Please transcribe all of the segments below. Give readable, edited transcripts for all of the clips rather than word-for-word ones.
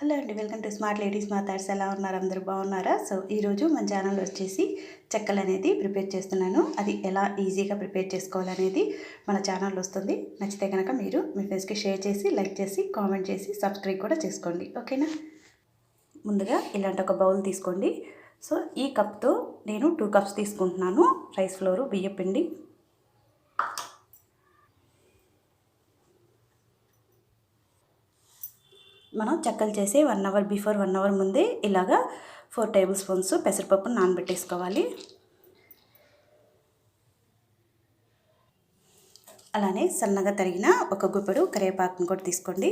Hello అండి, welcome to smart ladies మాట్లాడ్స్. ఎలా ఉన్నారు? అందరూ బాగున్నారా? సో ఈరోజు మన ఛానల్ వచ్చేసి చెక్కలు అనేది ప్రిపేర్ చేస్తున్నాను. అది ఎలా ఈజీగా ప్రిపేర్ చేసుకోవాలనేది మన ఛానల్ వస్తుంది. నచ్చితే కనుక మీరు మీ ఫ్రెండ్స్కి షేర్ చేసి, లైక్ చేసి, కామెంట్ చేసి, సబ్స్క్రైబ్ కూడా చేసుకోండి. ఓకేనా? ముందుగా ఇలాంటి ఒక బౌల్ తీసుకోండి. సో ఈ కప్తో నేను 2 కప్స్ తీసుకుంటున్నాను రైస్ ఫ్లోరు, బియ్యం పిండి. మనం చెక్కలు చేసి 1 అవర్ బిఫోర్ 1 అవర్ ముందే ఇలాగా 4 టేబుల్ స్పూన్స్ పెసరపప్పును నానబెట్టేసుకోవాలి. అలానే సన్నగా తరిగిన ఒక గుప్పెడు కరివేపాకును కూడా తీసుకోండి.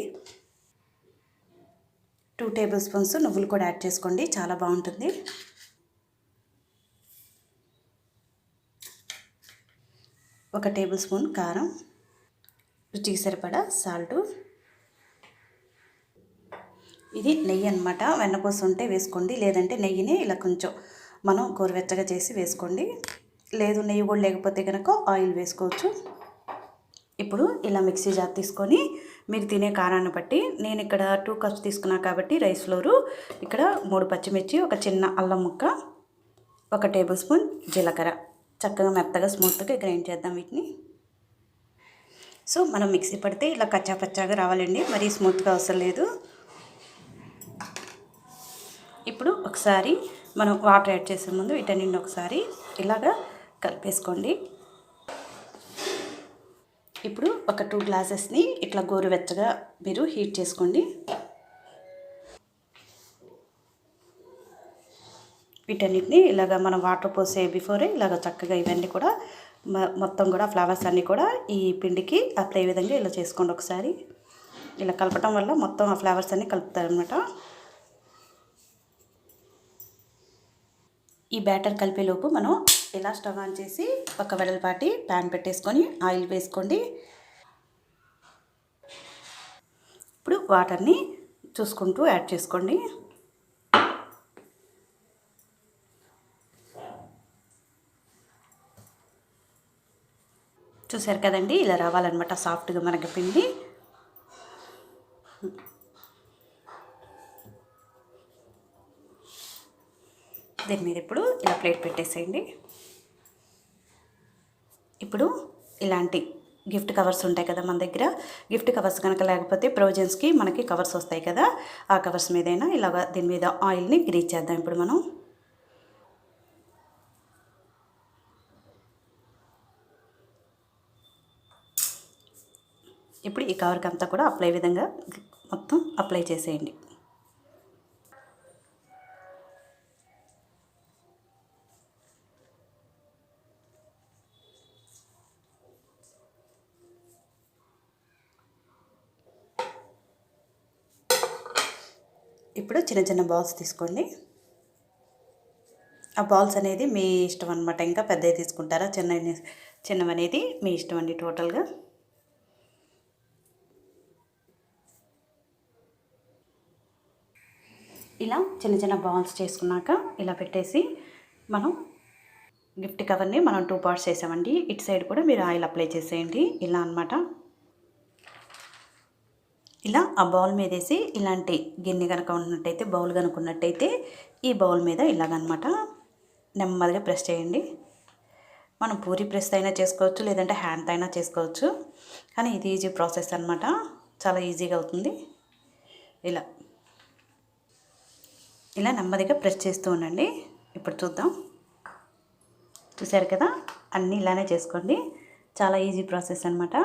2 టేబుల్ స్పూన్స్ నువ్వులు కూడా యాడ్ చేసుకోండి, చాలా బాగుంటుంది. ఒక టేబుల్ స్పూన్ కారం, రుచికి సరిపడా సాల్టు. ఇది నెయ్యి అన్నమాట. వెన్నపూస ఉంటే వేసుకోండి, లేదంటే నెయ్యిని ఇలా కొంచెం మనం గోరువెచ్చగా చేసి వేసుకోండి. లేదు నెయ్యి కూడా లేకపోతే కనుక ఆయిల్ వేసుకోవచ్చు. ఇప్పుడు ఇలా మిక్సీ జార్ తీసుకొని మీరు తినే కారాన్ని బట్టి, నేను ఇక్కడ 2 కప్స్ తీసుకున్నా కాబట్టి రైస్ ఫ్లోరు, ఇక్కడ 3 పచ్చిమిర్చి, ఒక చిన్న అల్లం ముక్క, 1 టేబుల్ స్పూన్ జీలకర్ర, చక్కగా మెత్తగా స్మూత్గా గ్రైండ్ చేద్దాం వీటిని. సో మనం మిక్సీ పడితే ఇలా కచ్చా పచ్చాగా రావాలండి, మరీ స్మూత్గా అవసరం లేదు. ఇప్పుడు ఒకసారి మనం వాటర్ యాడ్ చేసే ముందు వీటన్నింటిని ఒకసారి ఇలాగా కలిపేసుకోండి. ఇప్పుడు ఒక 2 గ్లాసెస్ని ఇట్లా గోరువెచ్చగా మీరు హీట్ చేసుకోండి. వీటన్నిటిని ఇలాగ మనం వాటర్ పోసే బిఫోరే ఇలాగ చక్కగా ఇవన్నీ కూడా మొత్తం కూడా ఫ్లవర్స్ అన్నీ కూడా ఈ పిండికి అప్లై విధంగా ఇలా చేసుకోండి. ఒకసారి ఇలా కలపటం వల్ల మొత్తం ఆ ఫ్లవర్స్ అన్నీ కలుపుతారనమాట. ఈ బ్యాటర్ కలిపేలోపు మనం ఇలా స్టవ్ ఆన్ చేసి ఒక వెడల్పాటి ప్యాన్ పెట్టేసుకొని ఆయిల్ వేసుకోండి. ఇప్పుడు వాటర్ని చూసుకుంటూ యాడ్ చేసుకోండి. చూసారు కదండి, ఇలా రావాలన్నమాట సాఫ్ట్గా మనకి పిండి. దీని మీద ఇప్పుడు ఇలా ప్లేట్ పెట్టేసేయండి. ఇప్పుడు ఇలాంటి గిఫ్ట్ కవర్స్ ఉంటాయి కదా మన దగ్గర, గిఫ్ట్ కవర్స్ కనుక లేకపోతే ప్రొవిజన్స్కి మనకి కవర్స్ వస్తాయి కదా, ఆ కవర్స్ మీదైనా ఇలాగ దీని మీద ఆయిల్ని గ్రీజ్ చేద్దాం. ఇప్పుడు మనం ఇప్పుడు ఈ కవర్కి అంతా కూడా అప్లై విధంగా మొత్తం అప్లై చేసేయండి. ఇప్పుడు చిన్న చిన్న బాల్స్ తీసుకోండి. ఆ బాల్స్ అనేది మీ ఇష్టం అనమాట, ఇంకా పెద్దవి తీసుకుంటారా చిన్నవనేది మీ ఇష్టం అండి టోటల్గా. ఇలా చిన్న చిన్న బాల్స్ చేసుకున్నాక ఇలా పెట్టేసి మనం గిఫ్ట్ కవర్ని మనం 2 పార్ట్స్ చేసామండి. ఇటు సైడ్ కూడా మీరు ఆయిల్ అప్లై చేసేయండి ఇలా అనమాట. ఇలా ఆ బౌల్ మీద వేసి ఇలాంటి గిన్నె కనుక ఉన్నట్టయితే, బౌల్ కనుక ఉన్నట్టయితే ఈ బౌల్ మీద ఇలాగనమాట నెమ్మదిగా ప్రెస్ చేయండి. మనం పూరి ప్రెస్ అయినా చేసుకోవచ్చు, లేదంటే హ్యాండ్ అయినా చేసుకోవచ్చు, కానీ ఇది ఈజీ ప్రాసెస్ అనమాట, చాలా ఈజీగా అవుతుంది. ఇలా ఇలా నెమ్మదిగా ప్రెస్ చేస్తూ ఉండండి. ఇప్పుడు చూద్దాం. చూసారు కదా, అన్నీ ఇలానే చేసుకోండి, చాలా ఈజీ ప్రాసెస్ అనమాట.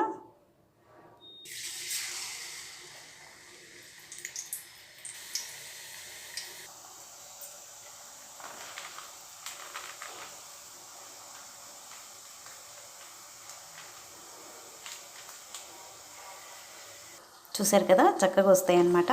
చూసారు కదా, చక్కగా వస్తాయి అన్నమాట.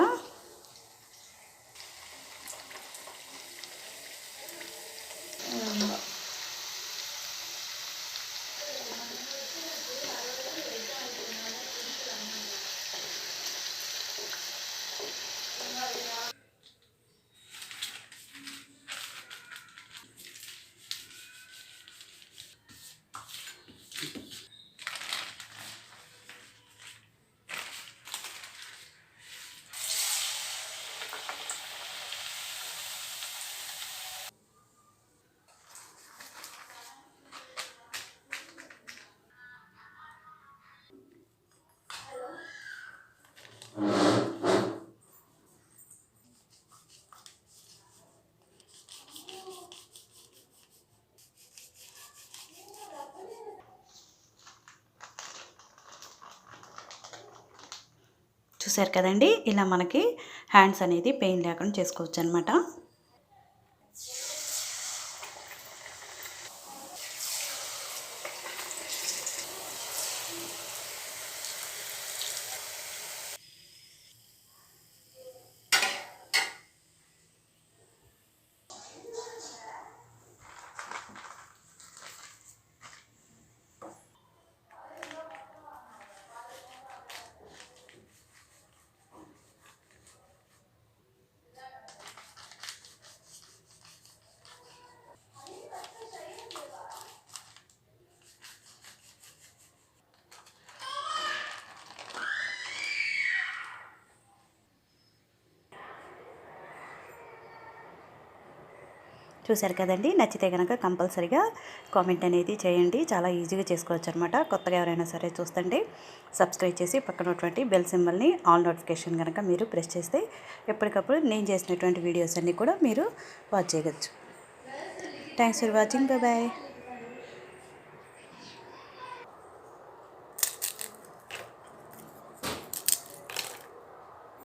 చూసారు కదండి, ఇలా మనకి హ్యాండ్స్ అనేది పెయిన్ లేకుండా చేసుకోవచ్చు అనమాట. చూసారు కదండి, నచ్చితే కనుక కంపల్సరీగా కామెంట్ అనేది చేయండి. చాలా ఈజీగా చేసుకోవచ్చు అనమాట. కొత్తగా ఎవరైనా సరే చూస్తుంటే సబ్స్క్రైబ్ చేసి పక్కనటువంటి బెల్ సింబల్ని ఆల్ నోటిఫికేషన్ కనుక మీరు ప్రెస్ చేస్తే ఎప్పటికప్పుడు నేను చేసినటువంటి వీడియోస్ అన్నీ కూడా మీరు వాచ్ చేయవచ్చు. Thanks for watching. Bye bye.